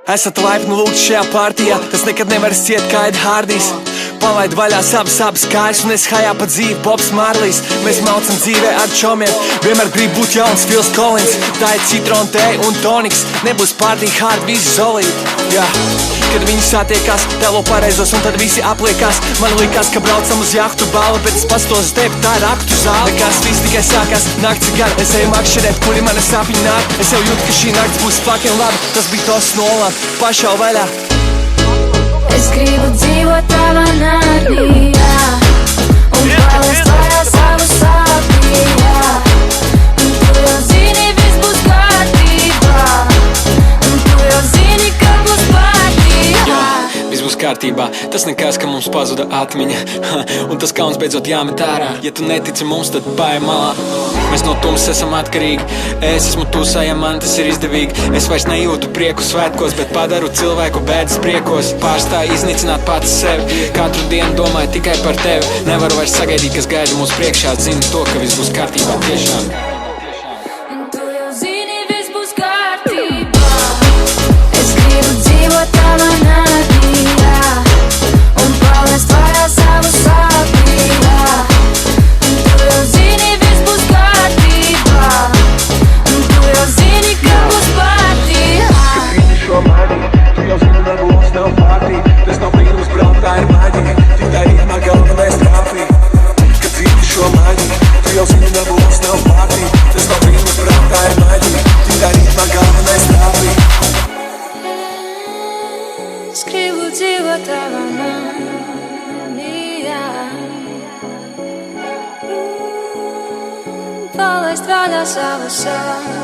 Esat laipni lūgti šajā partijā, tas nekad nevar ciet kā Ed Hardijs. Palaid vaļā savas kājas un es hajā pa dzīvi Bobs Marlijs. Mēs maucam dzīvē ar čomiem, vienmēr grib būt jauns Phils Collins. Tā ir citrona tēja un toniks, nebūs partija hard, visi zolīti. Kad viņi satiekās, telo pareizos un tad visi apliekās. Man likās, ka braucam uz jahtu balu, bet es pastos uz tevi, tā ir aktu zāle. Nekas viss tikai sākās, nakts ir gara, es eju makšķerēt, kuri mana sapņi nāk. Es jau jūtu, ka šī nakts būs fucking laba, tas bija tos Nolan, pašau vaļā. Es gribu dzīvot tavā nārdījā un palaist vaļā savu sāpījā. Un tu jau zini, viss būs kārtībā. Un tu jau zini, ka būs partija. Viss būs kārtībā, tas nekas, ka mums pazuda atmiņa. Un tas kauns beidzot jāmet ārā. Ja tu netici mums, tad paej malā. Mēs no tumsas esam atkarīgi. Es esmu tusā, ja man tas ir izdevīgi. Es vairs nejūtu prieku svētkos, bet padaru cilvēku bēdas priekos. Pārstāju iznīcināt pats sevi. Katru dienu domāju tikai par tevi. Nevaru vairs sagaidīt, kas gaida mūsu priekšā. Zinu to, ka viss būs kārtībā tiešām. Un tu jau zini, viss būs kārtībā. Es gribu dzīvot tavā nārdījā un palaist vaļā savu sāpījā. Un tu jau zini, viss būs kārtībā. Un tu jau zini, ka būs partija. Kad viņi šo maģiju, tu jau zini, nebūs nav partija. Tas nav brīnums, braukt, tā ir maģija. Tik tā rītmā galvenais trāpī. Kad viņi šo maģiju, tu jau zini, nebūs nav partija. Tas nav brīnums, braukt, tā ir maģija. Tik tā rītmā galvenais trāpī. Es gribu dzīvot tavā nārdījā, palaist vaļā savu sāpījā.